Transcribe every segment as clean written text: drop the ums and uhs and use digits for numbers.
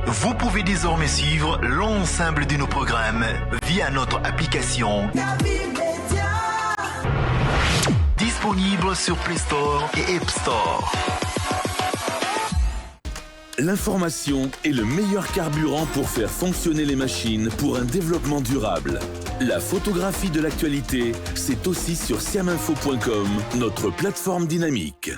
Vous pouvez désormais suivre l'ensemble de nos programmes via notre application disponible sur Play Store et App Store. L'information est le meilleur carburant pour faire fonctionner les machines pour un développement durable. La photographie de l'actualité, c'est aussi sur siaminfo.com, notre plateforme dynamique.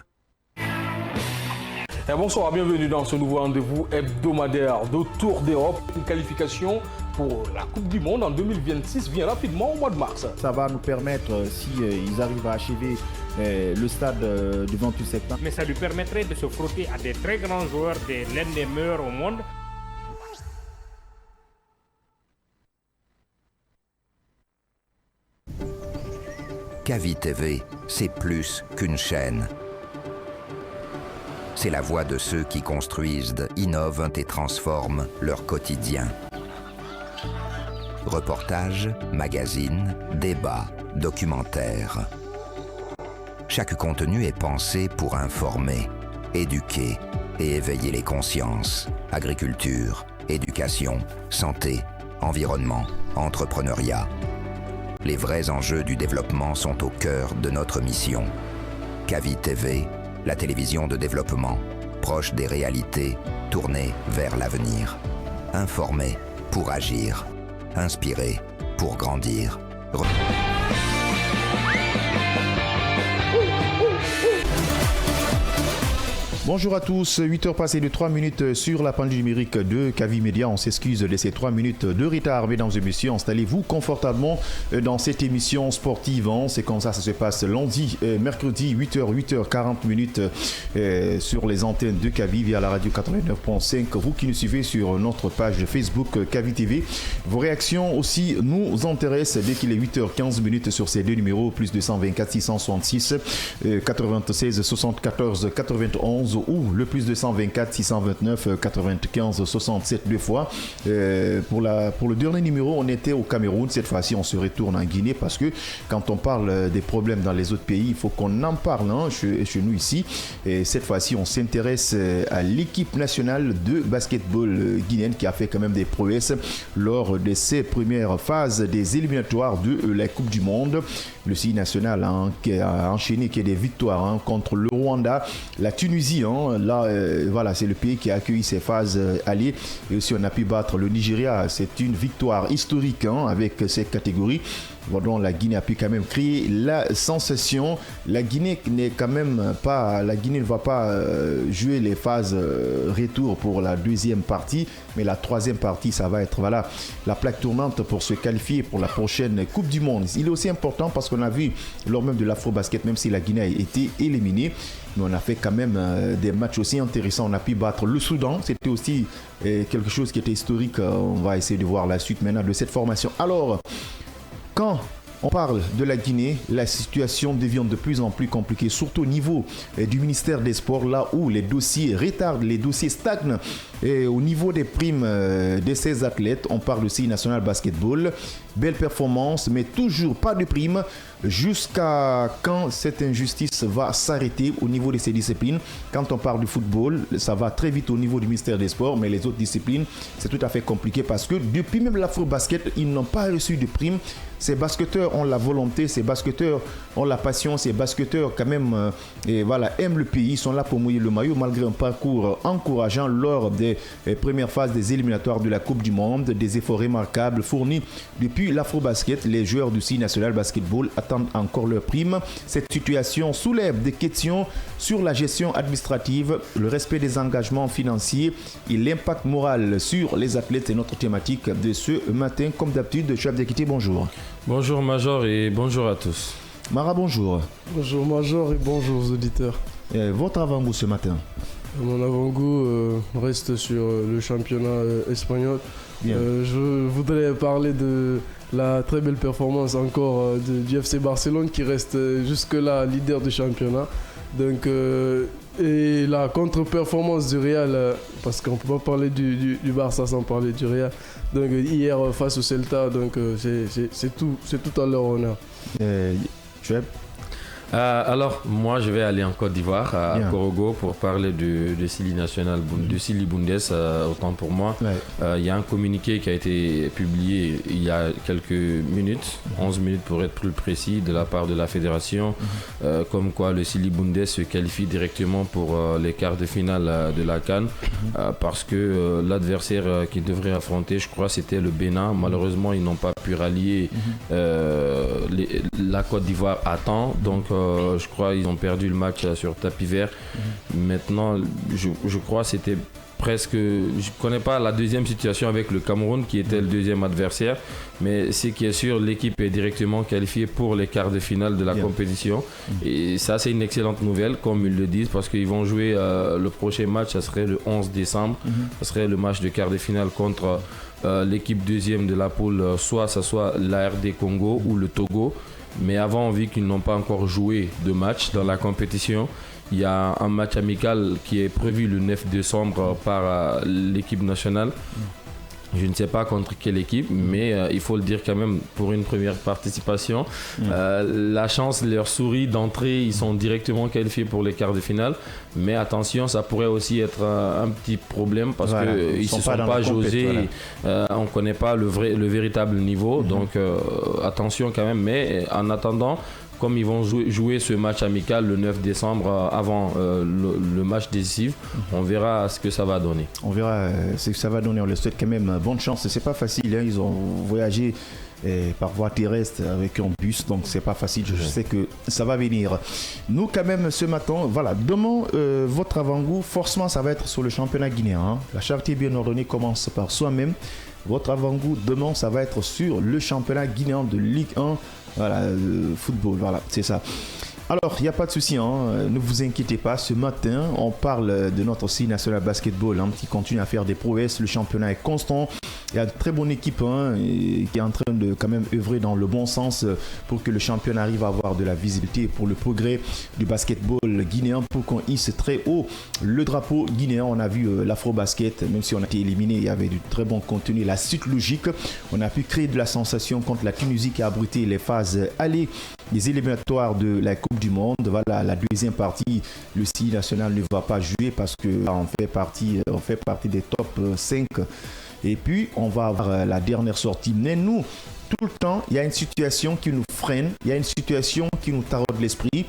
Bonsoir, bienvenue dans ce nouveau rendez-vous hebdomadaire de Tour d'Europe. Une qualification pour la Coupe du Monde en 2026 vient rapidement au mois de mars. Ça va nous permettre, si ils arrivent à achever le stade du 28 septembre. Mais ça lui permettrait de se frotter à des très grands joueurs, l'un des meilleurs au monde. Kavi TV, c'est plus qu'une chaîne. C'est la voix de ceux qui construisent, innovent et transforment leur quotidien. Reportages, magazines, débats, documentaires. Chaque contenu est pensé pour informer, éduquer et éveiller les consciences. Agriculture, éducation, santé, environnement, entrepreneuriat. Les vrais enjeux du développement sont au cœur de notre mission. Kavi TV, la télévision de développement, proche des réalités, tournée vers l'avenir. Informer pour agir. Inspirer pour grandir. Bonjour à tous, 8h passées de 3 minutes sur la pendule numérique de Kavi Média. On s'excuse de ces 3 minutes de retard, mesdames et messieurs. Installez-vous confortablement dans cette émission sportive. C'est comme ça se passe lundi, mercredi, 8h40 minutes sur les antennes de Kavi via la radio 89.5. Vous qui nous suivez sur notre page Facebook Kavi TV, vos réactions aussi nous intéressent dès qu'il est 8h15 minutes sur ces deux numéros, plus 224 666 96 74 91. Ou le plus 224 629 95 67 deux fois. Pour le dernier numéro, on était au Cameroun. Cette fois-ci, on se retourne en Guinée parce que quand on parle des problèmes dans les autres pays, il faut qu'on en parle chez nous ici. Et cette fois-ci, on s'intéresse à l'équipe nationale de basketball guinéenne qui a fait quand même des prouesses lors de ses premières phases des éliminatoires de la Coupe du Monde. Le CI national qui a enchaîné des victoires contre le Rwanda, la Tunisie. Voilà, c'est le pays qui a accueilli ces phases allées. Et aussi, on a pu battre le Nigeria. C'est une victoire historique avec cette catégorie. Bon, la Guinée a pu quand même créer la sensation. La Guinée ne va pas jouer les phases retour pour la deuxième partie, mais la troisième partie, ça va être la plaque tournante pour se qualifier pour la prochaine Coupe du Monde. Il est aussi important parce qu'on a vu lors même de l'Afro-Basket, même si la Guinée a été éliminée, mais on a fait quand même des matchs aussi intéressants. On a pu battre le Soudan, c'était aussi quelque chose qui était historique. On va essayer de voir la suite maintenant de cette formation. Alors, quand on parle de la Guinée, la situation devient de plus en plus compliquée, surtout au niveau du ministère des Sports, là où les dossiers retardent, les dossiers stagnent. Et au niveau des primes de ces athlètes, on parle aussi national basketball, belle performance, mais toujours pas de primes. Jusqu'à quand cette injustice va s'arrêter au niveau de ces disciplines? Quand on parle du football, ça va très vite au niveau du ministère des Sports, mais les autres disciplines, c'est tout à fait compliqué parce que depuis même l'Afro-Basket, ils n'ont pas reçu de primes. Ces basketteurs ont la volonté, ces basketteurs ont la passion, ces basketteurs quand même aiment le pays, ils sont là pour mouiller le maillot malgré un parcours encourageant lors des premières phases des éliminatoires de la Coupe du Monde, des efforts remarquables fournis depuis l'Afro-Basket. Les joueurs du CI national basketball attendent encore leurs primes. Cette situation soulève des questions sur la gestion administrative, le respect des engagements financiers et l'impact moral sur les athlètes. C'est notre thématique de ce matin. Comme d'habitude, chef d'équité, bonjour. Bonjour Major et bonjour à tous. Mara, bonjour. Bonjour Major et bonjour aux auditeurs. Votre avant-goût ce matin? Mon avant-goût reste sur le championnat espagnol. Je voudrais parler de la très belle performance encore du FC Barcelone qui reste jusque-là leader du championnat. Donc, et la contre-performance du Real, parce qu'on ne peut pas parler du Barça sans parler du Real. Donc hier face au Celta, donc c'est tout à leur honneur. Alors, moi, je vais aller en Côte d'Ivoire, à Korogo, pour parler du Sili National, du Sili Bundes, autant pour moi. Il y a un communiqué qui a été publié il y a quelques minutes, 11 minutes pour être plus précis, de la part de la fédération, comme quoi le Sili Bundes se qualifie directement pour les quarts de finale de la CAN, parce que l'adversaire qu'ils devraient affronter, je crois, c'était le Bénin. Malheureusement, ils n'ont pas pu rallier la Côte d'Ivoire à temps, donc je crois qu'ils ont perdu le match sur tapis vert. Maintenant, je crois que c'était presque... Je ne connais pas la deuxième situation avec le Cameroun qui était le deuxième adversaire, mais ce qui est sûr, l'équipe est directement qualifiée pour les quarts de finale de la compétition. Et ça, c'est une excellente nouvelle, comme ils le disent, parce qu'ils vont jouer le prochain match, ça serait le 11 décembre. Ça serait le match de quart de finale contre l'équipe deuxième de la poule, soit la RD Congo ou le Togo. Mais avant, vu qu'ils n'ont pas encore joué de match dans la compétition, il y a un match amical qui est prévu le 9 décembre par l'équipe nationale. Je ne sais pas contre quelle équipe, mais il faut le dire quand même, pour une première participation, la chance leur sourit d'entrée. Ils sont directement qualifiés pour les quarts de finale. Mais attention, ça pourrait aussi être un petit problème parce qu'ils ne se sont pas jaugés. On ne connaît pas le véritable niveau. Donc attention quand même. Mais en attendant, comme ils vont jouer ce match amical le 9 décembre avant le match décisif, on verra ce que ça va donner. On verra ce que ça va donner. On leur souhaite quand même bonne chance. C'est pas facile, hein. Ils ont voyagé par voie terrestre avec un bus, donc c'est pas facile. Je sais que ça va venir. Nous quand même ce matin, voilà, demain votre avant-goût, forcément ça va être sur le championnat guinéen, hein. La charité bien ordonnée commence par soi-même. Votre avant-goût demain, ça va être sur le championnat guinéen de Ligue 1. Voilà, football, voilà, c'est ça. Alors, il n'y a pas de souci, hein, ne vous inquiétez pas. Ce matin, on parle de notre Sili National Basketball, hein, qui continue à faire des prouesses. Le championnat est constant. Il y a de très bonne équipe, hein, qui est en train de quand même œuvrer dans le bon sens pour que le championnat arrive à avoir de la visibilité pour le progrès du basketball guinéen, pour qu'on hisse très haut le drapeau guinéen. On a vu l'Afro-Basket, même si on a été éliminé, il y avait du très bon contenu. La suite logique, on a pu créer de la sensation contre la Tunisie qui a abrité les phases allées des éliminatoires de la Coupe du Monde. Voilà, la deuxième partie, le Sili National ne va pas jouer parce qu'on fait partie des top 5. Et puis, on va avoir la dernière sortie. Mais nous, tout le temps, il y a une situation qui nous freine, il y a une situation qui nous taraude l'esprit.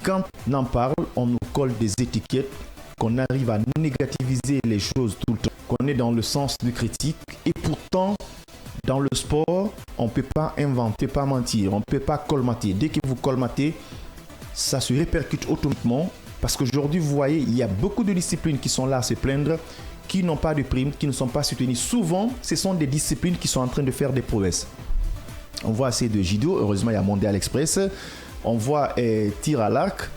Quand on en parle, on nous colle des étiquettes, qu'on arrive à négativiser les choses tout le temps, qu'on est dans le sens de critique. Et pourtant, dans le sport, on ne peut pas inventer, pas mentir, on ne peut pas colmater. Dès que vous colmatez, ça se répercute automatiquement. Parce qu'aujourd'hui, vous voyez, il y a beaucoup de disciplines qui sont là à se plaindre, qui n'ont pas de primes, qui ne sont pas soutenues. Souvent, ce sont des disciplines qui sont en train de faire des prouesses. On voit assez de judo, heureusement il y a Mondial Express. On voit tir à l'arc.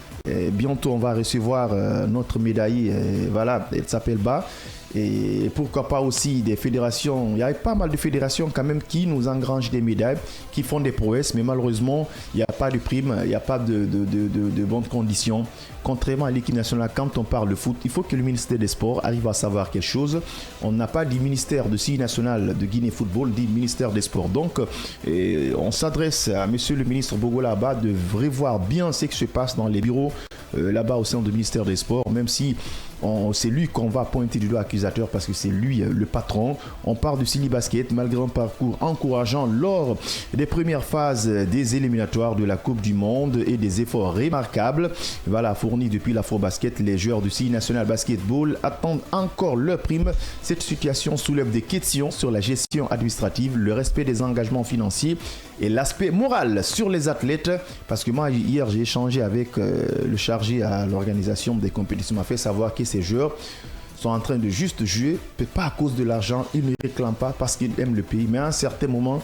Bientôt, on va recevoir notre médaillée, voilà, elle s'appelle Ba. Et pourquoi pas aussi des fédérations, il y a pas mal de fédérations quand même qui nous engrangent des médailles, qui font des prouesses, mais malheureusement il n'y a pas de prime, il n'y a pas de bonnes conditions. Contrairement à l'équipe nationale, quand on parle de foot, il faut que le ministère des Sports arrive à savoir quelque chose. On n'a pas dit ministère de Sili National de Guinée Football, dit ministère des Sports. Donc on s'adresse à monsieur le ministre Bogola Abba de revoir bien ce qui se passe dans les bureaux là-bas au sein du ministère des Sports, même si c'est lui qu'on va pointer du doigt accusateur parce que c'est lui le patron. On parle de Sili Basket malgré un parcours encourageant lors des premières phases des éliminatoires de la Coupe du Monde et des efforts remarquables. Voilà, fournis depuis l'Afro-Basket, les joueurs du Sili National Basketball attendent encore leur prime. Cette situation soulève des questions sur la gestion administrative, le respect des engagements financiers et l'aspect moral sur les athlètes. Parce que moi, hier, j'ai échangé avec le chargé à l'organisation des compétitions, m'a fait savoir que ces joueurs sont en train de juste jouer, pas à cause de l'argent, ils ne réclament pas parce qu'ils aiment le pays, mais à un certain moment,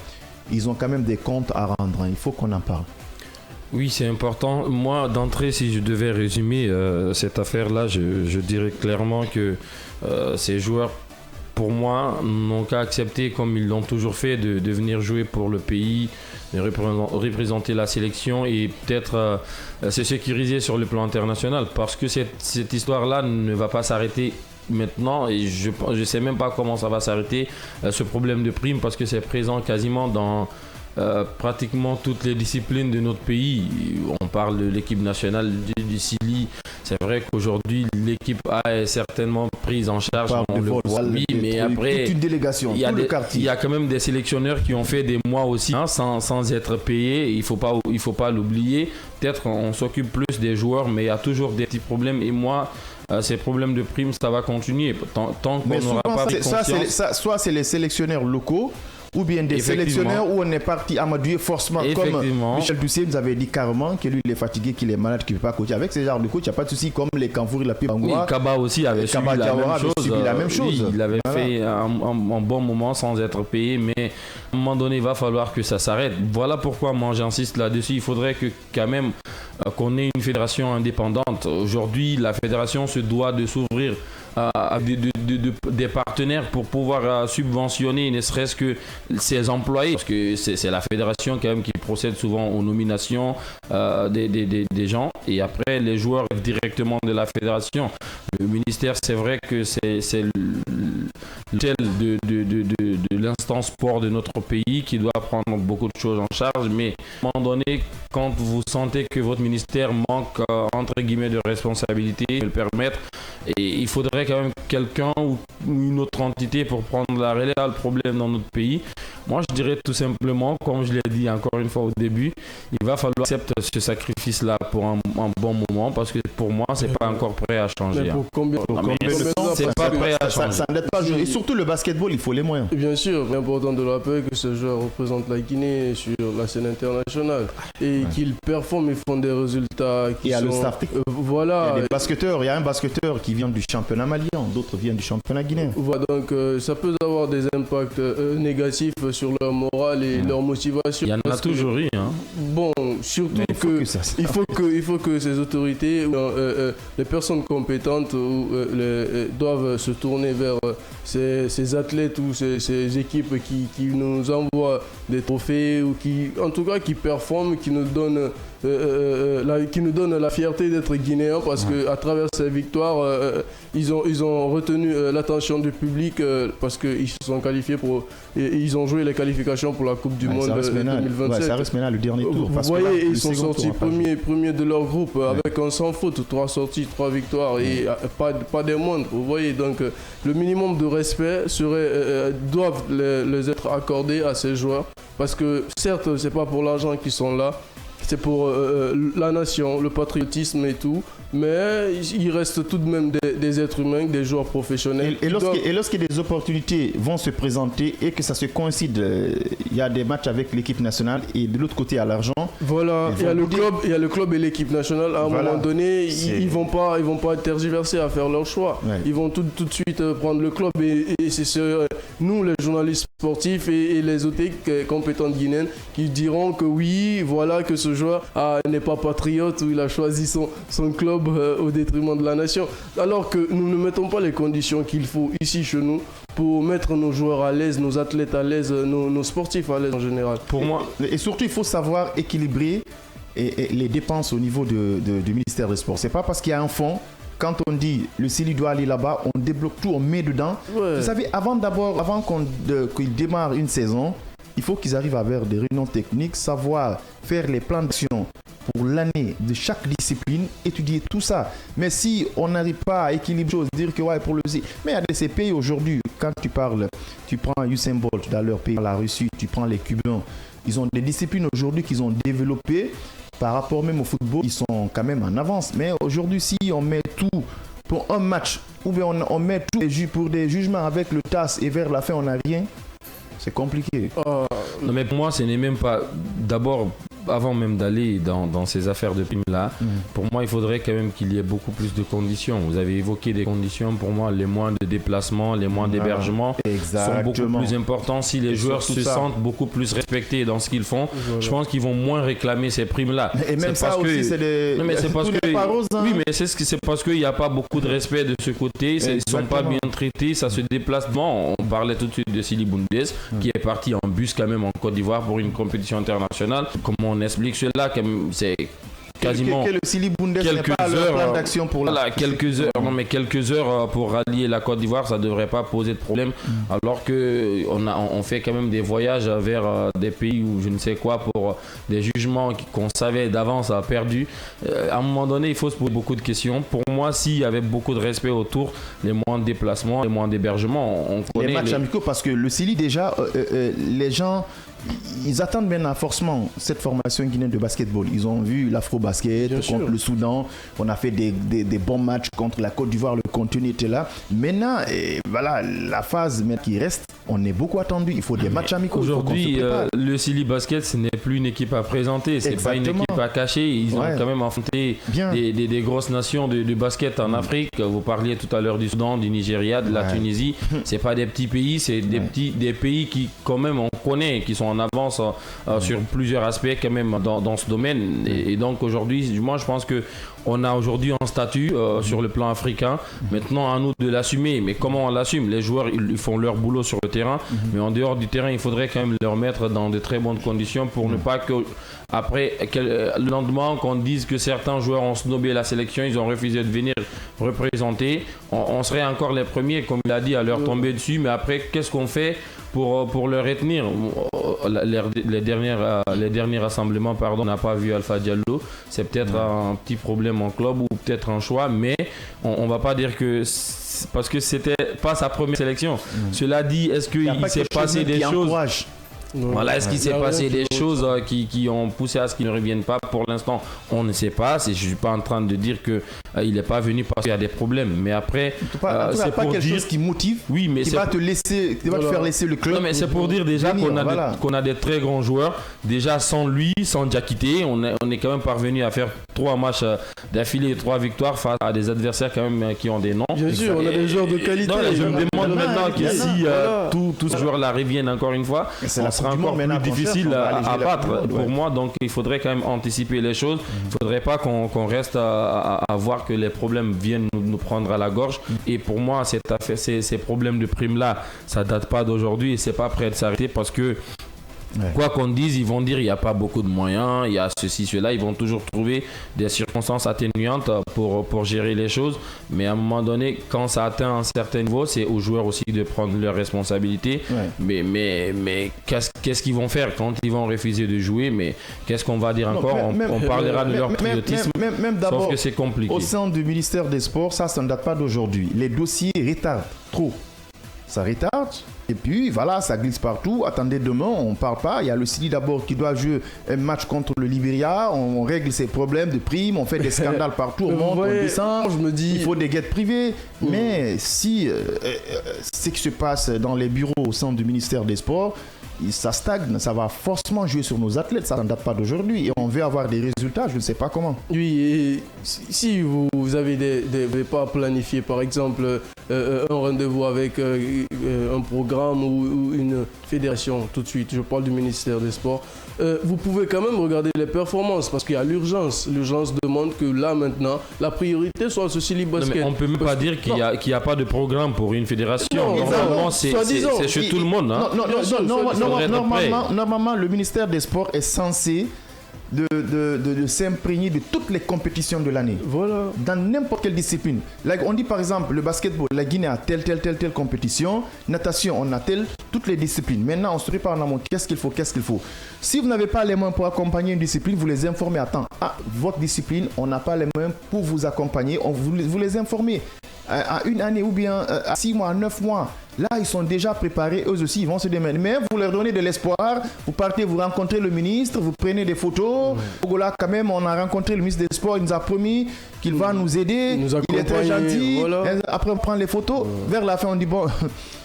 ils ont quand même des comptes à rendre, hein. Il faut qu'on en parle. Oui, c'est important. Moi, d'entrée, si je devais résumer cette affaire-là, je dirais clairement que ces joueurs, pour moi, n'ont qu'à accepter, comme ils l'ont toujours fait, de venir jouer pour le pays, de représenter la sélection et peut-être se sécuriser sur le plan international. Parce que cette histoire-là ne va pas s'arrêter maintenant et je ne sais même pas comment ça va s'arrêter, ce problème de prime, parce que c'est présent quasiment dans pratiquement toutes les disciplines de notre pays. On parle de l'équipe nationale du Chili. C'est vrai qu'aujourd'hui, l'équipe A est certainement prise en charge. Oui, mais après, toute une délégation, il y a quand même des sélectionneurs qui ont fait des mois aussi sans être payés. Il faut pas l'oublier. Peut-être on s'occupe plus des joueurs, mais il y a toujours des petits problèmes. Et moi, ces problèmes de primes, ça va continuer. Tant qu'on n'aura pas de conscience. Soit c'est les sélectionneurs locaux, ou bien des sélectionneurs où on est parti amadouer forcément, comme Michel Doucet nous avait dit carrément que lui il est fatigué, qu'il est malade, qu'il ne peut pas coacher. Avec ces genres de coach, il n'y a pas de souci, comme les Kanfouri, la Pibangoura. Oui, Kaba aussi avait subi la même chose. Oui, il avait fait un bon moment sans être payé, mais à un moment donné, il va falloir que ça s'arrête. Voilà pourquoi moi j'insiste là-dessus. Il faudrait que quand même qu'on ait une fédération indépendante. Aujourd'hui, la fédération se doit de s'ouvrir à des partenaires pour pouvoir subventionner ne serait-ce que ses employés, parce que c'est la fédération quand même qui procède souvent aux nominations des gens, et après les joueurs directement de la fédération. Le ministère, c'est vrai que c'est l'hôtel de l'instant sport de notre pays qui doit prendre beaucoup de choses en charge, mais à un moment donné, quand vous sentez que votre ministère manque entre guillemets de responsabilité, de le permettre, et il faudrait quand même quelqu'un ou une autre entité pour prendre la relève. Le problème dans notre pays, moi je dirais tout simplement, comme je l'ai dit encore une fois au début, il va falloir accepter ce sacrifice-là pour un bon moment, parce que pour moi c'est pas encore prêt à changer. Pour combien de temps c'est pas prêt à changer. Ça n'aide pas. Et surtout le basketball, il faut les moyens. Bien sûr, c'est important de rappeler que ce joueur représente la Guinée sur la scène internationale et qu'il performe, ils font des résultats qui sont... le staff. Voilà. Il y a des basketteurs, il y a un basketteur qui vient du championnat malien, d'autres viennent du championnat guinéen. Voilà, donc ça peut avoir des impacts négatifs sur leur morale et leur motivation. Il y en a toujours eu. Bon, surtout il faut que ces autorités, les personnes compétentes doivent se tourner vers ces athlètes ou ces équipes qui nous envoient des trophées ou en tout cas qui performent, qui nous donnent la fierté d'être guinéens, parce que à travers ces victoires, ils ont retenu l'attention du public parce qu'ils se sont qualifiés ils ont joué les qualifications pour la Coupe du Monde 2027. Ça reste maintenant le dernier tour. Vous voyez, ils sont sortis premiers de leur groupe avec un sans faute, 3 sorties, 3 victoires et pas des moindres. Vous voyez, donc le minimum de respect doivent les être accordés à ces joueurs, parce que certes, c'est pas pour l'argent qu'ils sont là. C'est pour la nation, le patriotisme et tout, mais il reste tout de même des êtres humains, des joueurs professionnels. Et lorsque des opportunités vont se présenter et que ça se coïncide, il y a des matchs avec l'équipe nationale et de l'autre côté, il y a l'argent. Voilà, il y a le club et l'équipe nationale. À un moment donné, ils vont pas tergiverser à faire leur choix. Ouais. Ils vont tout de suite prendre le club et c'est nous, les journalistes sportifs et les autorités compétentes guinéennes, qui diront que oui, voilà, que ce joueur n'est pas patriote ou il a choisi son club au détriment de la nation. Alors que nous ne mettons pas les conditions qu'il faut ici chez nous pour mettre nos joueurs à l'aise, nos athlètes à l'aise, nos sportifs à l'aise en général. Pour moi, et surtout, il faut savoir équilibrer les dépenses au niveau du ministère des Sports. C'est pas parce qu'il y a un fonds. Quand on dit le CILI doit aller là-bas, on débloque tout, on met dedans. Ouais. Vous savez, avant qu'il démarre une saison, il faut qu'ils arrivent à faire des réunions techniques, savoir faire les plans d'action pour l'année de chaque discipline, étudier tout ça. Mais si on n'arrive pas à équilibrer les choses, dire que ouais, pour le C, mais il y a ces pays aujourd'hui, quand tu prends Usain Bolt dans leur pays, la Russie, tu prends les Cubains, ils ont des disciplines aujourd'hui qu'ils ont développées. Par rapport même au football, ils sont quand même en avance. Mais aujourd'hui, si on met tout pour un match, ou bien on met tout pour des jugements avec le TAS et vers la fin, on n'a rien, c'est compliqué. Non, mais pour moi, ce n'est même pas... D'abord, avant même d'aller dans ces affaires de primes-là, pour moi, il faudrait quand même qu'il y ait beaucoup plus de conditions. Vous avez évoqué des conditions, pour moi, les moyens de déplacement, les moyens d'hébergement sont beaucoup plus importants. Si les joueurs se sentent beaucoup plus respectés dans ce qu'ils font, je pense qu'ils vont moins réclamer ces primes-là. Et même ça aussi, c'est des... Non, mais c'est parce que... Oui, mais c'est parce qu'il n'y a pas beaucoup de respect de ce côté. Ils ne sont pas bien traités, ça se déplace. Bon, on parlait tout de suite de Sili Bundes, qui est parti en bus quand même en Côte d'Ivoire pour une compétition internationale. Comment on explique cela? C'est quasiment que le Sili Bundes n'est quelques pas heures, le plan d'action pour voilà, quelques heures pour rallier la Côte d'Ivoire, ça ne devrait pas poser de problème. Alors qu'on fait quand même des voyages vers des pays où je ne sais quoi pour des jugements qu'on savait d'avance a perdu. À un moment donné, il faut se poser beaucoup de questions. Pour moi, s'il y avait beaucoup de respect autour, les moyens de déplacement, les moyens d'hébergement, on connaît les matchs amicaux, parce que le Sili déjà, les gens, ils attendent maintenant forcément cette formation guinéenne de basketball. Ils ont vu l'Afro-Basket contre le Soudan. On a fait des bons matchs contre la Côte d'Ivoire. Le contenu était là. Maintenant, voilà, la phase qui reste, on est beaucoup attendu. Il faut des matchs amicaux. Aujourd'hui, le Sili Basket, ce n'est plus une équipe à présenter. C'est pas une équipe à cacher. Ils ont quand même affronté des grosses nations de basket en Afrique. Vous parliez tout à l'heure du Soudan, du Nigeria, de la Tunisie. C'est pas des petits pays. C'est des pays qui, quand même, on connaît, qui sont en avance sur plusieurs aspects quand même dans ce domaine. Et donc aujourd'hui, moi je pense que on a aujourd'hui un statut sur le plan africain. Maintenant, à nous de l'assumer. Mais comment on l'assume? Les joueurs, ils font leur boulot sur le terrain. Mais en dehors du terrain, il faudrait quand même leur mettre dans de très bonnes conditions pour ne pas que, après, le lendemain, qu'on dise que certains joueurs ont snobé la sélection, ils ont refusé de venir représenter. On serait encore les premiers, comme il a dit, à leur tomber dessus. Mais après, qu'est-ce qu'on fait pour le retenir? Les derniers rassemblements, on n'a pas vu Alpha Diallo. C'est peut-être un petit problème en club ou peut-être un choix, mais on va pas dire que parce que c'était pas sa première sélection. Cela dit, est-ce qu'il s'est passé des choses? Voilà, est-ce qu'il s'est passé des choses qui ont poussé à ce qu'il ne revienne pas? Pour l'instant, on ne sait pas. Je ne suis pas en train de dire qu'il n'est pas venu parce qu'il y a des problèmes. Mais après, c'est pas quelque chose qui motive, qui va te faire laisser le club. Non, mais c'est pour dire déjà qu'on a des très grands joueurs. Déjà, sans lui, sans Diakité, on est quand même parvenu à faire 3 matchs d'affilée et 3 victoires face à des adversaires quand même qui ont des noms. Bien sûr, on a des joueurs de qualité. Non, je me demande maintenant que si tous ces joueurs-là reviennent encore une fois, encore plus difficile à battre pour moi. Donc il faudrait quand même anticiper les choses. Il ne faudrait pas qu'on reste à voir que les problèmes viennent nous prendre à la gorge. Et pour moi, ces problèmes de primes là, ça date pas d'aujourd'hui et c'est pas prêt de s'arrêter parce que quoi qu'on dise, ils vont dire il n'y a pas beaucoup de moyens, il y a ceci, cela, ils vont toujours trouver des circonstances atténuantes pour gérer les choses. Mais à un moment donné, quand ça atteint un certain niveau, c'est aux joueurs aussi de prendre leurs responsabilités. Mais qu'est-ce qu'ils vont faire quand ils vont refuser de jouer? Mais qu'est-ce qu'on va dire encore? On parlera de leur patriotisme, même sauf que c'est compliqué. Au sein du ministère des Sports, ça ne date pas d'aujourd'hui. Les dossiers retardent trop. Ça retarde. Et puis voilà, ça glisse partout. Attendez, demain, on ne parle pas. Il y a le Sili d'abord qui doit jouer un match contre le Libéria. On règle ses problèmes de primes. On fait des scandales partout. On monte, on descend. Je me dis, il faut des guettes privées. Mais si ce qui se passe dans les bureaux au sein du ministère des Sports, ça stagne, ça va forcément jouer sur nos athlètes. Ça ne date pas d'aujourd'hui. Et on veut avoir des résultats, je ne sais pas comment. Oui, et si vous avez des pas planifiés, par exemple, un rendez-vous avec un programme ou une fédération, tout de suite, je parle du ministère des Sports, vous pouvez quand même regarder les performances parce qu'il y a l'urgence. L'urgence demande que là, maintenant, la priorité soit ce Sili Basket. On ne peut même pas dire qu'il n'y a pas de programme pour une fédération. Normalement, c'est chez tout le monde. Hein. Normalement, le ministère des Sports est censé de s'imprégner de toutes les compétitions de l'année. Voilà. Dans n'importe quelle discipline. Là, on dit par exemple, le basketball, la Guinée a telle compétition. Natation, on a toutes les disciplines. Maintenant, on se prépare en amont. Qu'est-ce qu'il faut? Si vous n'avez pas les moyens pour accompagner une discipline, vous les informez à temps. Votre discipline, on n'a pas les moyens pour vous accompagner. Vous les informez à une année ou bien à 6 mois, 9 mois. Là, ils sont déjà préparés, eux aussi, ils vont se démerder. Mais vous leur donnez de l'espoir, vous partez, vous rencontrez le ministre, vous prenez des photos. Là, quand même, on a rencontré le ministre des Sports, il nous a promis qu'il va nous aider. Il est très gentil. Voilà. Après, on prend les photos. Vers la fin, on dit bon...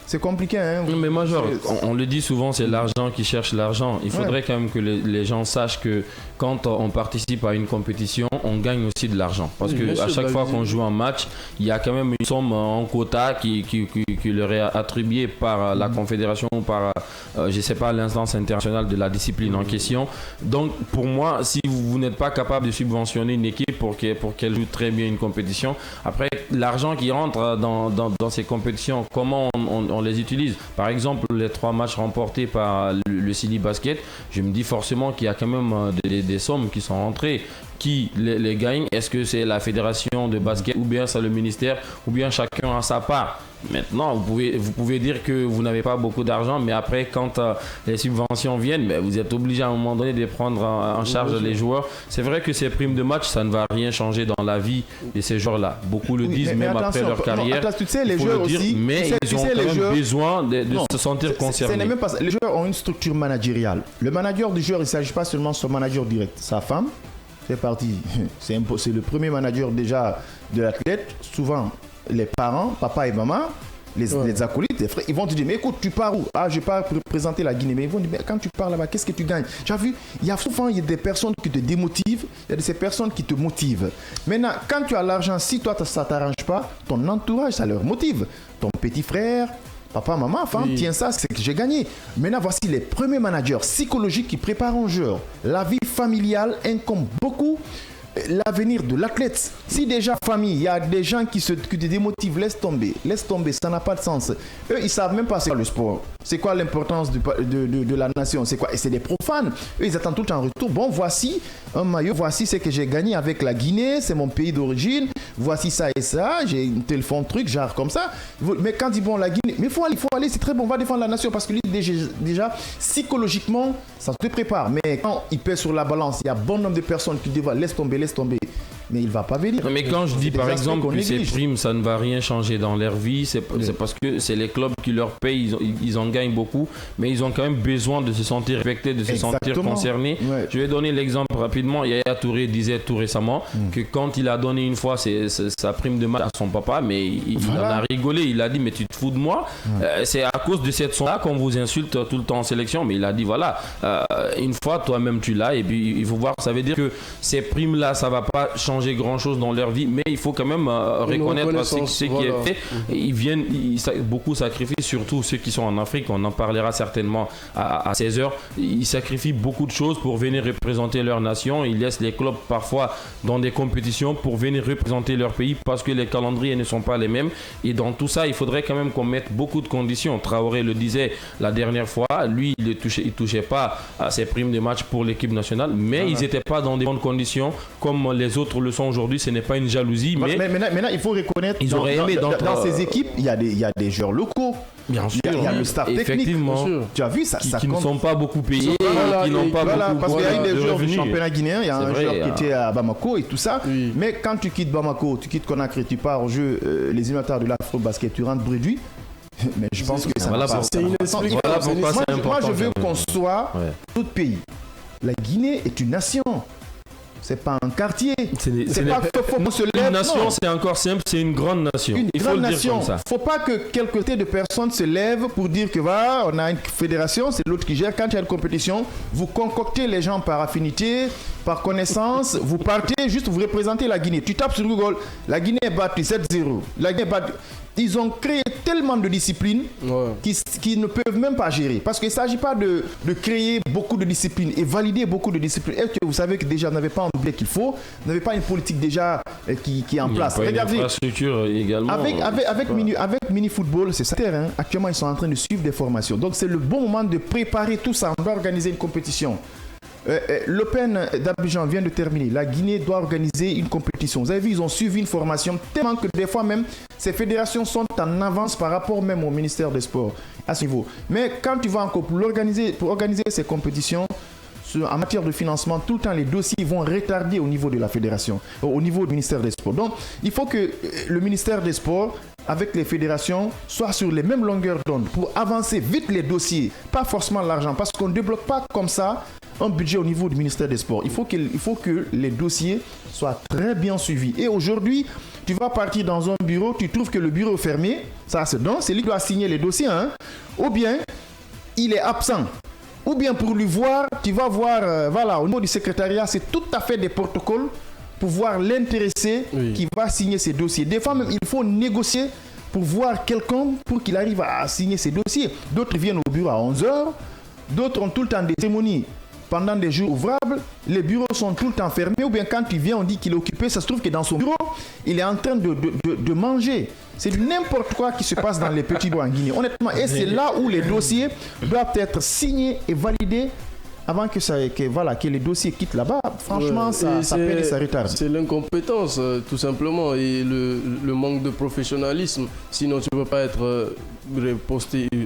C'est compliqué, hein. Mais Major, on le dit souvent, c'est l'argent qui cherche l'argent. Il faudrait quand même que les gens sachent que quand on participe à une compétition, on gagne aussi de l'argent. Parce qu'à chaque fois qu'on joue un match, il y a quand même une somme en quota qui leur est attribuée par la confédération ou par, je ne sais pas, l'instance internationale de la discipline en question. Donc, pour moi, si vous n'êtes pas capable de subventionner une équipe pour qu'elle joue très bien une compétition, après, l'argent qui rentre dans ces compétitions, comment on les utilise? Par exemple, les 3 matchs remportés par le Sili Basket, je me dis forcément qu'il y a quand même des sommes qui sont rentrées. qui les gagne? Est-ce que c'est la fédération de basket ou bien c'est le ministère ou bien chacun a sa part? Maintenant, vous pouvez dire que vous n'avez pas beaucoup d'argent, mais après, quand les subventions viennent, mais vous êtes obligé à un moment donné de prendre en charge les joueurs. C'est vrai que ces primes de match, ça ne va rien changer dans la vie de ces joueurs-là. Beaucoup le disent, même après leur carriire. Tu sais, les joueurs aussi, mais ils ont quand même besoin de se sentir concernés. Les joueurs ont une structure managériale. Le manager du joueur, il ne s'agit pas seulement de son manager direct. Sa femme fait partie. C'est le premier manager déjà de l'athlète. Souvent, les parents, papa et maman, les acolytes, les frères, ils vont te dire, mais écoute, tu pars où? Ah, je pars représenter la Guinée. Mais ils vont dire, mais quand tu pars là-bas, qu'est-ce que tu gagnes? Tu as vu, il y a des personnes qui te démotivent, il y a ces personnes qui te motivent. Maintenant, quand tu as l'argent, si toi, ça ne t'arrange pas, ton entourage, ça leur motive. Ton petit frère, papa, maman, femme, tiens ça, c'est que j'ai gagné. Maintenant, voici les premiers managers psychologiques qui préparent un joueur. La vie familiale incombe beaucoup l'avenir de l'athlète. Si déjà famille, il y a des gens qui te démotivent, laisse tomber, ça n'a pas de sens. Eux, ils savent même pas c'est quoi le sport. C'est quoi l'importance de la nation? C'est quoi? Et c'est des profanes. Eux, ils attendent tout le temps en retour. Bon, voici un maillot, voici ce que j'ai gagné avec la Guinée, c'est mon pays d'origine, voici ça et ça, j'ai un téléphone truc, genre comme ça. Mais quand ils disent, bon, la Guinée, mais il faut aller, c'est très bon, on va défendre la nation parce que lui, déjà, psychologiquement, ça te prépare. Mais quand il pèse sur la balance, il y a bon nombre de personnes qui disent, laisse tomber, mais il ne va pas venir. Mais quand je dis par exemple que ces primes, ça ne va rien changer dans leur vie, c'est parce que c'est les clubs qui leur payent, ils en gagnent beaucoup, mais ils ont quand même besoin de se sentir respectés, de se sentir concernés. Ouais. Je vais donner l'exemple rapidement. Yaya Touré disait tout récemment que quand il a donné une fois sa prime de match à son papa, mais il en a rigolé, il a dit mais tu te fous de moi, c'est à cause de cette somme-là qu'on vous insulte tout le temps en sélection, mais il a dit voilà, une fois toi-même tu l'as et puis il faut voir, ça veut dire que ces primes-là, ça ne va pas changer grand-chose dans leur vie, mais il faut quand même reconnaître ce qui est fait. Beaucoup sacrifient, surtout ceux qui sont en Afrique, on en parlera certainement à 16h, ils sacrifient beaucoup de choses pour venir représenter leur nation, ils laissent les clubs parfois dans des compétitions pour venir représenter leur pays parce que les calendriers ne sont pas les mêmes, et dans tout ça, il faudrait quand même qu'on mette beaucoup de conditions. Traoré le disait la dernière fois, lui, il touchait pas à ses primes de match pour l'équipe nationale, mais ils n'étaient pas dans des bonnes conditions comme les autres le sont aujourd'hui. Ce n'est pas une jalousie, mais maintenant il faut reconnaître ils auraient aimé dans ces équipes il y a des joueurs locaux. Bien sûr, il y a le staff technique. Tu as vu ça, qui ne sont pas beaucoup payés, qui n'ont pas beaucoup parce qu'il y a eu des joueurs du championnat guinéen, il y a un joueur qui était à Bamako et tout ça. Oui. Mais quand tu quittes Bamako, tu quittes Conakry, tu pars au jeu les éliminatoires de l'Afro-Basket, tu rentres Bréduit. Mais je pense que ça va pas. C'est une explication. Moi, je veux qu'on soit tout pays. La Guinée est une nation. C'est pas un quartier. C'est pas une nation, c'est encore simple, c'est une grande nation. Il faut le dire comme ça. Faut pas que quelques de personnes se lèvent pour dire que voilà, on a une fédération, c'est l'autre qui gère. Quand il y a une compétition, vous concoctez les gens par affinité, par connaissance, vous partez, juste vous représentez la Guinée. Tu tapes sur Google, la Guinée est battue 7-0. La Guinée est battue. Ils ont créé tellement de disciplines qui ne peuvent même pas gérer. Parce qu'il ne s'agit pas de créer beaucoup de disciplines et valider beaucoup de disciplines. Est-ce que vous savez que déjà, vous n'avez pas un budget qu'il faut, vous n'avez pas une politique déjà qui est en place. Regardez, une infrastructure également. Avec mini-football, c'est ça. Actuellement, ils sont en train de suivre des formations. Donc, c'est le bon moment de préparer tout ça. On doit organiser une compétition. L'Open d'Abidjan vient de terminer. La Guinée doit organiser une compétition. Vous avez vu, ils ont suivi une formation tellement que des fois même, ces fédérations sont en avance par rapport même au ministère des Sports à ce niveau. Mais quand tu vas encore pour organiser ces compétitions, en matière de financement, tout le temps les dossiers vont retarder au niveau de la fédération, au niveau du ministère des Sports. Donc, il faut que le ministère des Sports, avec les fédérations, soit sur les mêmes longueurs d'onde pour avancer vite les dossiers, pas forcément l'argent, parce qu'on ne débloque pas comme ça un budget au niveau du ministère des Sports. Il faut que les dossiers soient très bien suivis. Et aujourd'hui, tu vas partir dans un bureau, tu trouves que le bureau est fermé, ça c'est donc, c'est lui qui doit signer les dossiers, hein, ou bien il est absent. Ou bien pour lui voir, tu vas voir, voilà, au niveau du secrétariat, c'est tout à fait des protocoles pour voir l'intéressé qui va signer ces dossiers. Des fois même, il faut négocier pour voir quelqu'un pour qu'il arrive à signer ces dossiers. D'autres viennent au bureau à 11h, d'autres ont tout le temps des cérémonies pendant des jours ouvrables, les bureaux sont tout le temps fermés, ou bien quand il vient, on dit qu'il est occupé, ça se trouve que dans son bureau, il est en train de manger. C'est n'importe quoi qui se passe dans les petits bois en Guinée, honnêtement. Et c'est là où les dossiers doivent être signés et validés avant que les dossiers quittent là-bas, franchement, ça peine et ça retarde. C'est l'incompétence, tout simplement, et le manque de professionnalisme. Sinon, tu ne peux pas être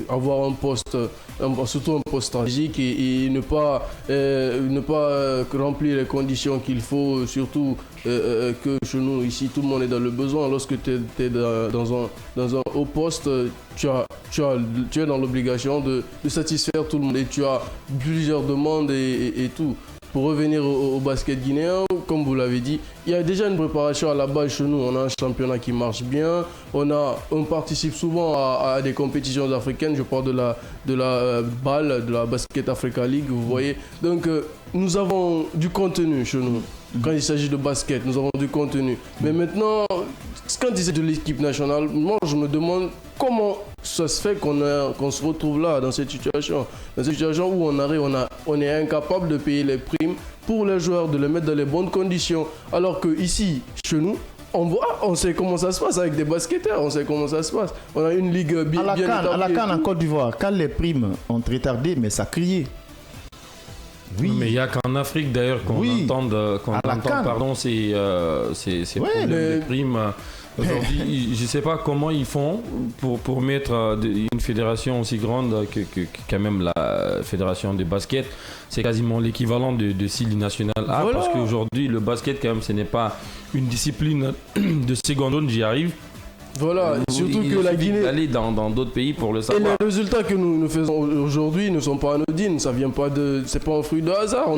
avoir un poste, surtout un poste stratégique, et ne pas remplir les conditions qu'il faut, surtout que chez nous, ici, tout le monde est dans le besoin. Lorsque tu es dans un haut poste, tu es dans l'obligation de satisfaire tout le monde, et tu as plusieurs demandes et tout. Pour revenir au basket guinéen, comme vous l'avez dit, il y a déjà une préparation à la base chez nous. On a un championnat qui marche bien. On participe souvent à des compétitions africaines. Je parle de la BAL, de la Basket Africa League, vous voyez. Donc, nous avons du contenu chez nous. Quand il s'agit de basket, nous avons du contenu. Mais maintenant, quand il s'agit de l'équipe nationale, moi, je me demande comment ça se fait qu'on se retrouve là, dans cette situation. Dans cette situation où on est incapable de payer les primes pour les joueurs, de les mettre dans les bonnes conditions. Alors que ici, chez nous, on sait comment ça se passe avec des basketteurs, on sait comment ça se passe. On a une ligue bien établie. À la CAN en Côte d'Ivoire, quand les primes ont retardé, mais ça criait. Oui. Mais il n'y a qu'en Afrique d'ailleurs qu'on entend ces problèmes de primes. Aujourd'hui, je ne sais pas comment ils font pour mettre une fédération aussi grande que quand même la fédération de basket. C'est quasiment l'équivalent de Sili National A, voilà. Parce qu'aujourd'hui, le basket, quand même, ce n'est pas une discipline de seconde zone, j'y arrive. Voilà, surtout que la Guinée aller dans d'autres pays pour le savoir. Et les résultats que nous faisons aujourd'hui ne sont pas anodines, ça vient pas c'est pas un fruit de hasard.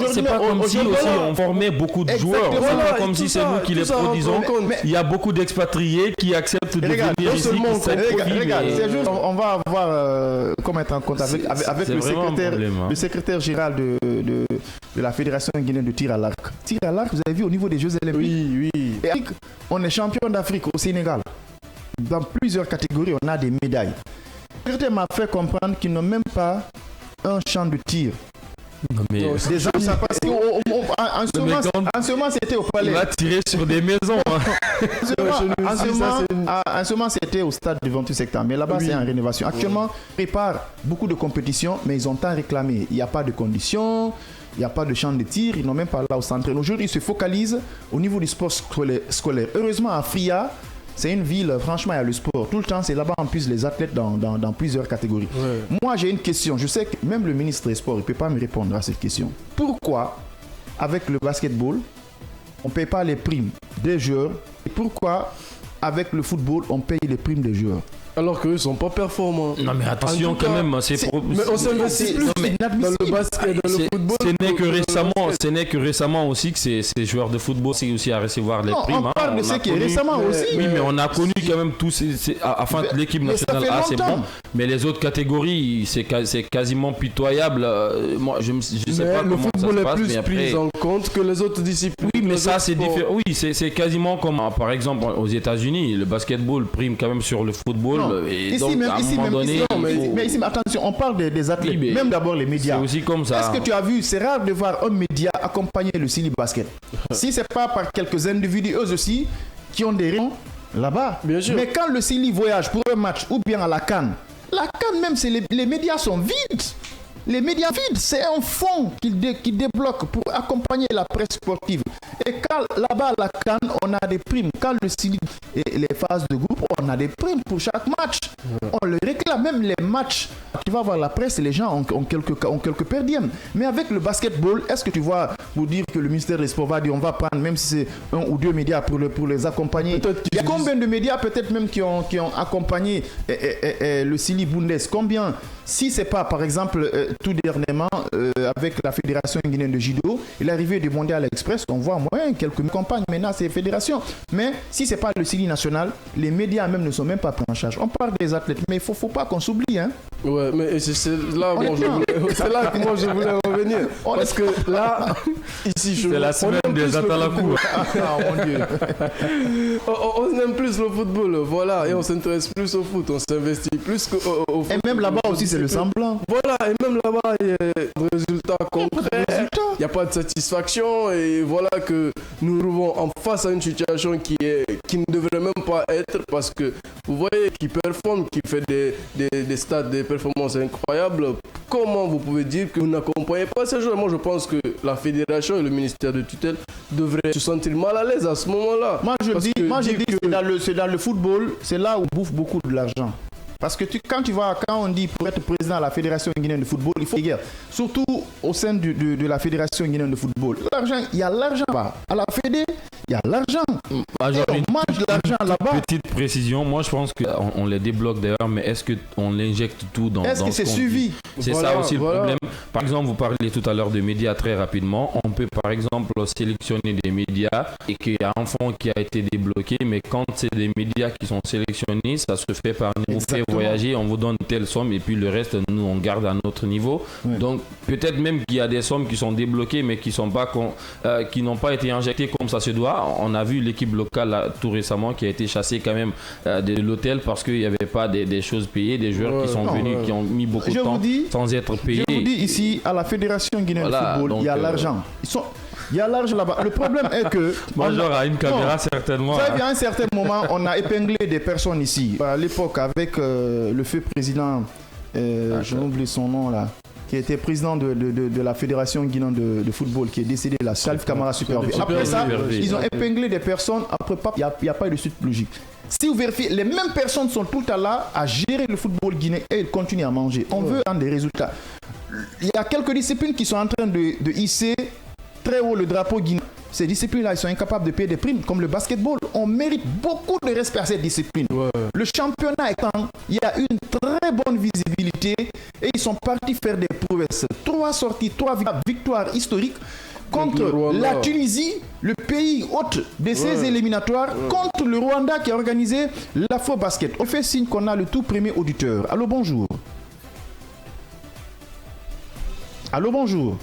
C'est pas comme si aussi on formait beaucoup de joueurs. C'est pas comme si c'est nous qui les produisons. Il y a beaucoup d'expatriés qui acceptent de venir ici. Regarde, c'est juste, on va avoir comment être en contact avec le secrétaire général de la Fédération guinéenne de tir à l'arc. Tir à l'arc, vous avez vu au niveau des Jeux Olympiques. Oui. Et on est champion d'Afrique au Sénégal. Dans plusieurs catégories, on a des médailles. Le secrétaire m'a fait comprendre qu'ils n'ont même pas un champ de tir. Non mais des gens, ça passe. En ce moment, c'était au palais. Il va tirer sur des maisons. En ce moment, c'était au stade du 28 septembre. Mais là-bas, c'est en rénovation. Actuellement, ils préparent beaucoup de compétitions, mais ils ont tant réclamé. Il n'y a pas de conditions. Il n'y a pas de champ de tir, ils n'ont même pas là au centre. Aujourd'hui, ils se focalisent au niveau du sport scolaire. Heureusement, à Fria, c'est une ville, franchement, il y a le sport. Tout le temps, c'est là-bas en plus les athlètes dans plusieurs catégories. Ouais. Moi, j'ai une question. Je sais que même le ministre des Sports, il ne peut pas me répondre à cette question. Pourquoi, avec le basketball, on ne paye pas les primes des joueurs? Et pourquoi, avec le football, on paye les primes des joueurs? Alors qu'eux ne sont pas performants. Non mais attention quand même, mais on s'investit plus dans le basket, dans le football. Ce n'est que récemment aussi que ces joueurs de football c'est aussi à recevoir les primes. On parle de ce qui est récemment aussi. Oui, mais on a connu quand même tous enfin l'équipe nationale A, c'est bon. Mais les autres catégories, c'est quasiment pitoyable. Moi, je sais pas comment ça se passe. Le football est plus pris en compte que les autres disciplines. Oui, mais ça c'est différent. Oui, c'est quasiment comme par exemple aux États-Unis, le basketball prime quand même sur le football. Mais attention, on parle des athlètes, oui, même d'abord les médias. C'est aussi comme ça. Est-ce que tu as vu, c'est rare de voir un média accompagner le Sili Basket. Si c'est pas par quelques individus, eux aussi, qui ont des raisons là-bas. Bien sûr. Mais quand le Sili voyage pour un match ou bien à la CAN même, les médias sont vides. Les médias vides, c'est un fonds qui débloque pour accompagner la presse sportive. Et quand là-bas, à la CAN, on a des primes. Quand le Sili et les phases de groupe, on a des primes pour chaque match. On le réclame, même les matchs. Tu vas voir la presse, les gens ont quelques perdièmes. Mais avec le basketball, est-ce que tu vois, pour dire que le ministère des Sports va dire on va prendre, même si c'est un ou deux médias pour les accompagner. Il y a combien de médias peut-être même qui ont accompagné le Sili Bundes? Combien? Si c'est pas, par exemple, tout dernièrement, avec la Fédération guinéenne de judo, et l'arrivée du Mondial Express, on voit quelques campagnes maintenant ces fédérations. Mais si c'est pas le Sili national, les médias même ne sont même pas pris en charge. On parle des athlètes, mais il faut pas qu'on s'oublie. Hein. Ouais, mais c'est là que moi je voulais revenir. Parce que là, ici, c'est la semaine des Atalakou. On aime plus le football, voilà, et on s'intéresse plus au foot, on s'investit plus au foot. Et même là-bas aussi, c'est le semblant. Voilà, et même là-bas, il y a des résultats concrets, il n'y a pas de satisfaction, et voilà que nous trouvons en face à une situation qui ne devrait même pas être, parce que vous voyez, qui performe, qui fait des stades, des performances incroyables. comment vous pouvez dire que vous n'accompagnez pas ces joueurs? Moi, je pense que la fédération et le ministère de tutelle devraient se sentir mal à l'aise à ce moment-là. Moi, je dis que c'est dans le football, c'est là où on bouffe beaucoup de l'argent. Parce que quand on dit pour être président de la Fédération guinéenne de football, il faut guerre. Surtout au sein de la Fédération guinéenne de football. L'argent, il y a l'argent là. À la Fédé, il y a l'argent. On mange l'argent là-bas. Petite précision, moi je pense qu'on les débloque d'ailleurs, mais est-ce qu'on l'injecte tout dans Est-ce que c'est suivi? C'est ça aussi le problème. Par exemple, vous parliez tout à l'heure de médias très rapidement. On peut par exemple sélectionner des médias et qu'il y a un fonds qui a été débloqué, mais quand c'est des médias qui sont sélectionnés, ça se fait par nous fait voyager, on vous donne telle somme et puis le reste, nous on garde à notre niveau. Oui. Donc peut-être même qu'il y a des sommes qui sont débloquées mais qui n'ont pas été injectées comme ça se doit. On a vu l'équipe locale là, tout récemment qui a été chassée quand même de l'hôtel parce qu'il n'y avait pas des choses payées, des joueurs qui sont venus, qui ont mis beaucoup de temps sans être payés. Je vous dis ici, à la Fédération guinéenne de football, il y a l'argent. Il y a l'argent là-bas. Le problème est que... Major a une caméra certainement. Vous savez, à un certain moment, on a épinglé des personnes ici. À l'époque, avec le feu président, je n'oublie son nom là, qui était président de la Fédération guinéenne de football, qui est décédé là, Salif Camara Supervé. Après ça, ils ont épinglé des personnes. Après, il n'y a pas de suite logique. Si vous vérifiez, les mêmes personnes sont tout le temps là à gérer le football guinéen et ils continuent à manger. On veut des résultats. Il y a quelques disciplines qui sont en train de hisser très haut le drapeau guinéen. Ces disciplines-là, ils sont incapables de payer des primes, comme le basketball. On mérite beaucoup de respect à cette discipline. Ouais. Le championnat étant, il y a une très bonne visibilité et ils sont partis faire des prouesses. 3 sorties, 3 victoires historiques contre la Tunisie, le pays hôte de ces éliminatoires, contre le Rwanda qui a organisé l'Afro-Basket. On fait signe qu'on a le tout premier auditeur. Allô, bonjour. Allô, bonjour.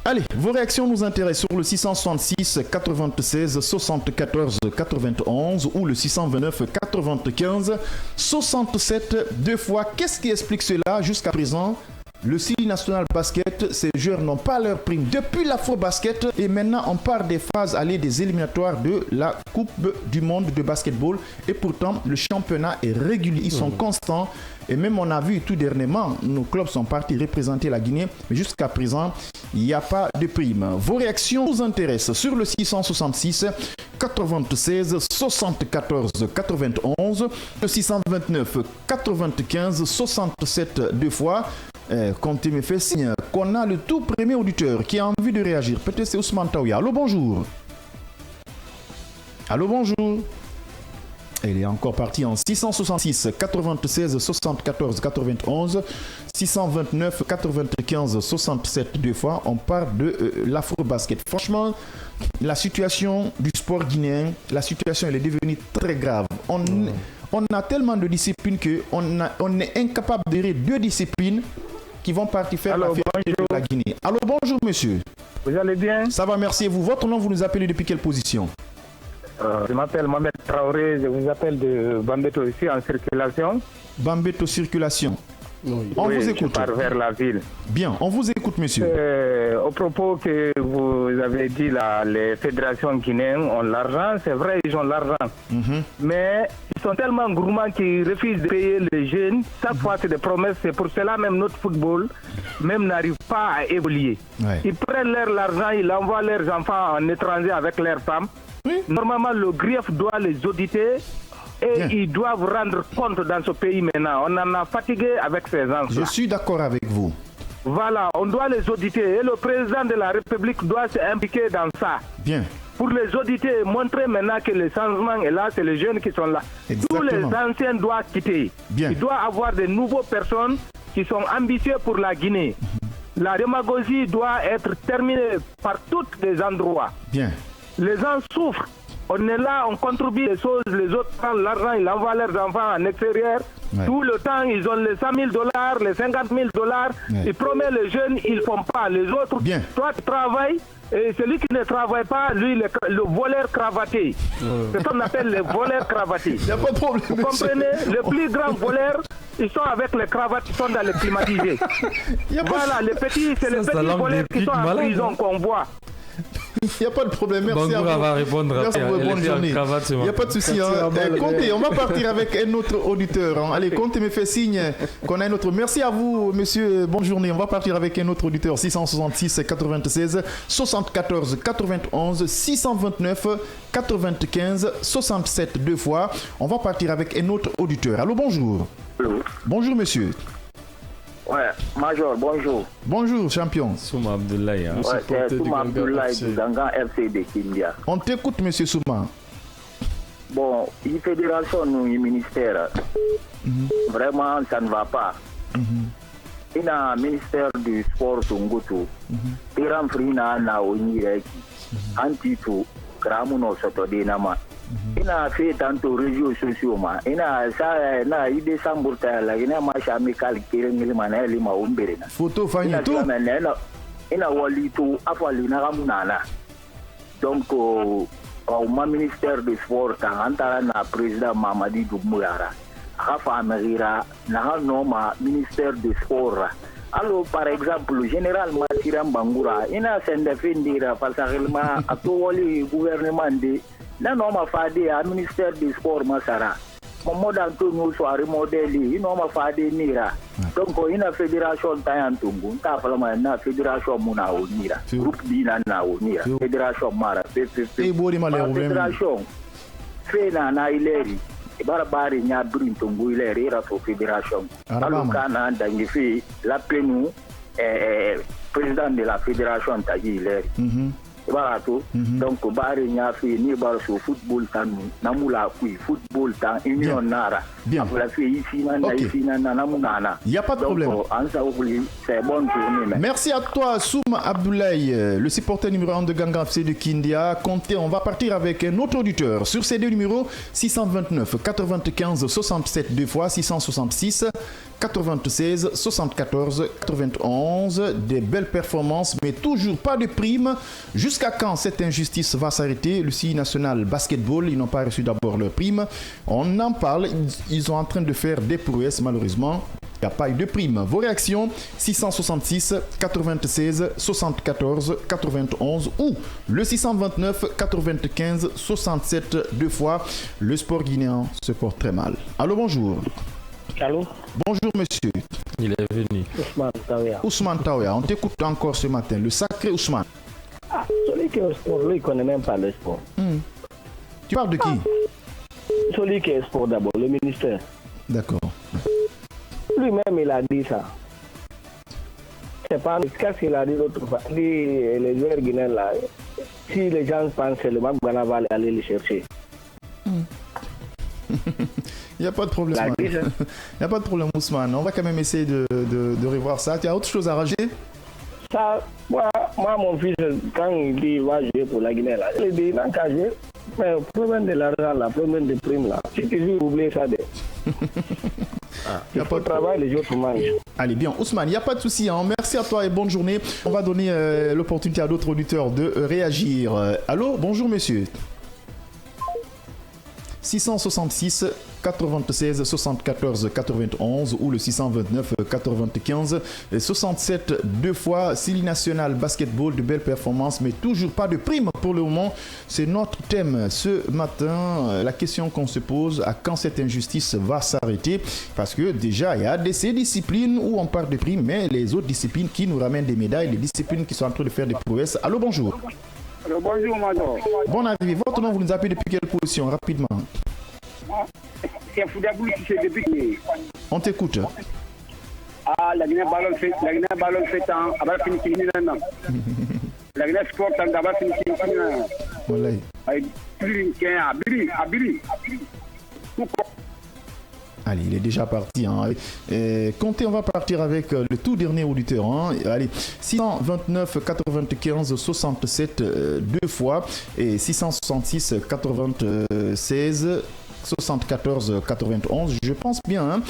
Allez, vos réactions nous intéressent sur le 666 96 74 91 ou le 629 95 67 2 fois. Qu'est-ce qui explique cela jusqu'à présent? Le Sili National Basket, ces joueurs n'ont pas leur prime depuis l'Afro-Basket et maintenant on part des phases allées des éliminatoires de la Coupe du Monde de basketball et pourtant le championnat est régulier, ils sont constants et même on a vu tout dernièrement, nos clubs sont partis représenter la Guinée mais jusqu'à présent il n'y a pas de prime. Vos réactions nous intéressent sur le 666 96 74 91, le 629 95 67 2 fois. Comptez me fait signe qu'on a le tout premier auditeur qui a envie de réagir. Peut-être c'est Ousmane Taouya. Allô, bonjour. Allô, bonjour. Il est encore parti en 666 96 74 91 629 95 67 2 fois. On parle de l'Afro-Basket. Franchement, la situation du sport guinéen, la situation elle est devenue très grave. On a tellement de disciplines qu'on est incapable de gérer 2 disciplines qui vont partir faire la fête de la Guinée. Allô, bonjour monsieur. Vous allez bien? Ça va, merci. Et vous, votre nom, vous nous appelez depuis quelle position? Je m'appelle Mohamed Traoré, je vous appelle de Bambeto ici en circulation. Bambeto circulation. On vous écoute. Je pars vers la ville. Bien, on vous écoute monsieur. Au propos que vous avez dit là, les fédérations guinéennes ont l'argent, c'est vrai, ils ont l'argent. Mais ils sont tellement gourmands qu'ils refusent de payer les jeunes. Chaque fois c'est des promesses, c'est pour cela même notre football même n'arrive pas à évoluer. Ouais. Ils prennent l'argent, ils envoient leurs enfants en étranger avec leurs femmes. Oui. Normalement le grief doit les auditer. Et ils doivent rendre compte dans ce pays maintenant. On en a fatigué avec ces gens. Je suis d'accord avec vous. Voilà, on doit les auditer. Et le président de la République doit s'impliquer dans ça. Bien. Pour les auditer et montrer maintenant que le changement est là, c'est les jeunes qui sont là. Exactement. Tous les anciens doivent quitter. Bien. Il doit y avoir de nouvelles personnes qui sont ambitieuses pour la Guinée. La démagogie doit être terminée par tous les endroits. Bien. Les gens souffrent. On est là, on contribue les choses, les autres prennent l'argent, ils envoient leurs enfants en extérieur. Ouais. Tout le temps, ils ont les $100 000, les $50 000. Ouais. Ils promettent les jeunes, ils ne font pas. Les autres, bien. Toi, tu travailles, et celui qui ne travaille pas, lui, le voleur cravaté. C'est ce qu'on appelle les voleurs cravatés. Il n'y a pas de problème. Vous comprenez? Les plus grands voleurs, ils sont avec les cravates, ils sont dans les climatisés. Voilà, les petits, c'est les petits voleurs qui sont en prison qu'on voit. Il n'y a pas de problème. Merci Bangoura à vous. va répondre Merci après. à vous. Bonne journée. Il n'y a pas de souci. Conté, on va partir avec un autre auditeur. Hein. Allez, Conté me fait signe qu'on a un autre. Merci à vous, monsieur. Bonne journée. On va partir avec un autre auditeur. 666 96 74 91 629 95 67 deux fois. On va partir avec un autre auditeur. Allô, bonjour. Allô. Bonjour, monsieur. Ouais, Major, bonjour. Bonjour, champion. Souma Abdoulaye. Hein. Ouais, c'est Souma Abdoulaye du Gangan FC de Kindia. On t'écoute, monsieur Souma. Bon, la fédération, nous, le ministère, vraiment, ça ne va pas. Il y a un ministère du sport, Tungutu. Il y a un frina na Onireki. Antitu, Kramuno Sotodinama. Il y a fait tantôt réseaux sociaux. Il y a ça, il y a eu des sambours, il y a un match amical qui est un photo Fanny tout. Il y a Walito, Afalina Ramunana. Donc, au ministère du sport, le président Mamadi Doumouyara, Rafa Amerira, le ministère du sport. Alors, par exemple, le général Mathiram Bangoura, il a défendu parce que le gouvernement de non, fait un ministère du sport, Massara. Mon Antonio Soare modèle, il n'a pas fait Nira. Donc, il y a une fédération Tayantungu, une fédération Munao Nira, groupe Dina Nao Nira, fédération Mara, fédération Fena Ileri, Barbari Nyabrin Tungu Ileri, la fédération. Alors, Kana Dangifi, la Penou, président de la fédération Taji Ileri. Voilà tout. Donc, Bari Nyafi, ni bar sur football tan, namula kui, football tan, union nara. Bien. Il n'y a pas de problème. C'est bonne journée. Merci à toi, Souma Abdoulaye, le supporter numéro 1 de Gangan FC de Kindia. Comptez, on va partir avec un autre auditeur sur ces deux numéros 629 95 67 deux fois 666 96 74 91. Des belles performances, mais toujours pas de prime. Jusqu'à quand cette injustice va s'arrêter? Le CI national basketball, ils n'ont pas reçu d'abord leur prime. On en parle. Ils sont en train de faire des prouesses, malheureusement. Il n'y a pas eu de prime. Vos réactions 666 96 74 91 ou le 629 95 67 deux fois. Le sport guinéen se porte très mal. Allô, bonjour. Allô. Bonjour, monsieur. Il est venu. Ousmane Tawia. Ousmane Tawia, on t'écoute encore ce matin. Le sacré Ousmane. Ah, celui qui est au sport, lui, il ne connaît même pas le sport. Tu parles de qui? Celui qui est au sport d'abord, le ministère. D'accord. Lui-même, il a dit ça. C'est pas qu'est-ce qu'il a dit l'autre fois. Les joueurs guinéens là, si les gens pensent que le Magbana va aller les chercher. Il n'y a pas de problème. Il n'y a pas de problème, Ousmane. On va quand même essayer de revoir ça. Tu as autre chose à rajouter? Ça, moi, mon fils, quand il dit va jouer pour la Guinée, là, il dit non, qu'à jouer. Mais le problème de l'argent, le problème des primes, là, si tu veux oublier ça, il faut travailler, les autres mangent. Allez, bien. Ousmane, il n'y a pas de souci. Hein. Merci à toi et bonne journée. On va donner l'opportunité à d'autres auditeurs de réagir. Allô, bonjour, monsieur. 666 96 74 91 ou le 629 95 67 deux fois. CI national basketball, de belles performances, mais toujours pas de prime pour le moment. C'est notre thème ce matin. La question qu'on se pose, à quand cette injustice va s'arrêter? Parce que déjà, il y a ces disciplines où on parle de prime, mais les autres disciplines qui nous ramènent des médailles, les disciplines qui sont en train de faire des prouesses. Allô, bonjour. Alors, bonjour, madame. Bon arrivée. Votre nom, vous nous appelez depuis quelle position? Rapidement. C'est Foudabou qui fait depuis. On t'écoute. Ah, la Guinée ballon fait en avant fini maintenant. La Guinée sport en avant fini maintenant. Voilà. Allez, il est déjà parti. Hein. Comptez, on va partir avec le tout dernier auditeur. Hein. Allez, 629 95 67 deux fois et 666 96 74 91, je pense bien. Hein.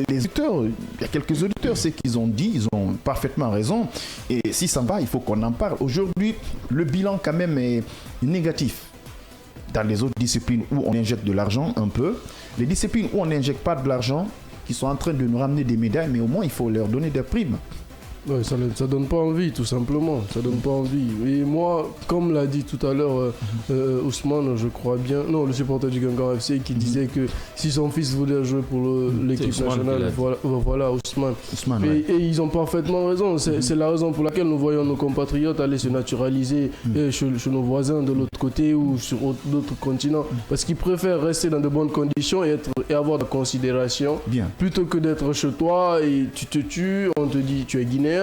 Les auditeurs, il y a quelques auditeurs, c'est qu'ils ont dit, ils ont parfaitement raison. Et si ça va, il faut qu'on en parle. Aujourd'hui, le bilan quand même est négatif. Dans les autres disciplines où on injecte de l'argent un peu, les disciplines où on n'injecte pas de l'argent, qui sont en train de nous ramener des médailles, mais au moins il faut leur donner des primes. Ouais, ça donne pas envie, tout simplement. Ça donne pas envie. Et moi, comme l'a dit tout à l'heure Ousmane, je crois bien, non, le supporter du Guingamp FC, qui disait que si son fils voulait jouer pour l'équipe nationale, voilà Ousmane. Et ils ont parfaitement raison. C'est la raison pour laquelle nous voyons nos compatriotes aller se naturaliser chez nos voisins de l'autre côté ou sur d'autres continents. Parce qu'ils préfèrent rester dans de bonnes conditions et avoir de la considération. Bien. Plutôt que d'être chez toi et tu te tues, on te dit tu es guinéen.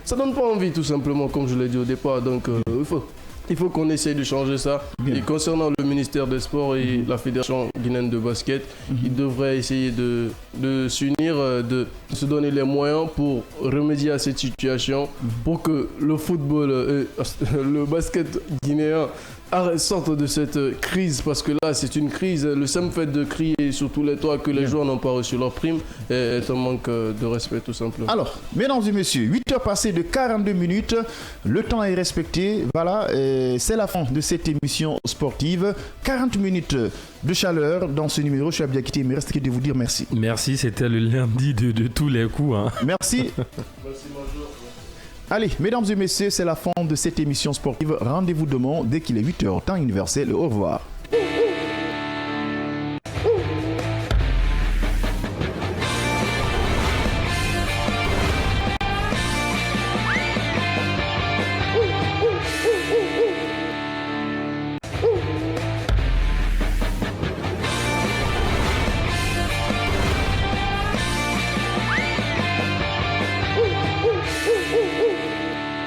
Ça donne pas envie tout simplement, comme je l'ai dit au départ. Donc il faut qu'on essaye de changer ça. Bien. Et concernant le ministère des Sports et la Fédération guinéenne de basket, ils devraient essayer de s'unir, de se donner les moyens pour remédier à cette situation, pour que le football, le basket guinéen sortent de cette crise, parce que là c'est une crise. Le simple fait de crier sur tous les toits que les joueurs n'ont pas reçu leur prime est un manque de respect tout simplement. Alors, mesdames et messieurs, 8h passées de 42 minutes, le temps est respecté, voilà, c'est la fin de cette émission sportive. 40 minutes de chaleur dans ce numéro. Je suis Abdiakité, il me reste que de vous dire merci. Merci, c'était le lundi de tous les coups. Hein. Merci. Merci, bonjour. Allez, mesdames et messieurs, c'est la fin de cette émission sportive. Rendez-vous demain dès qu'il est 8h, temps universel. Au revoir.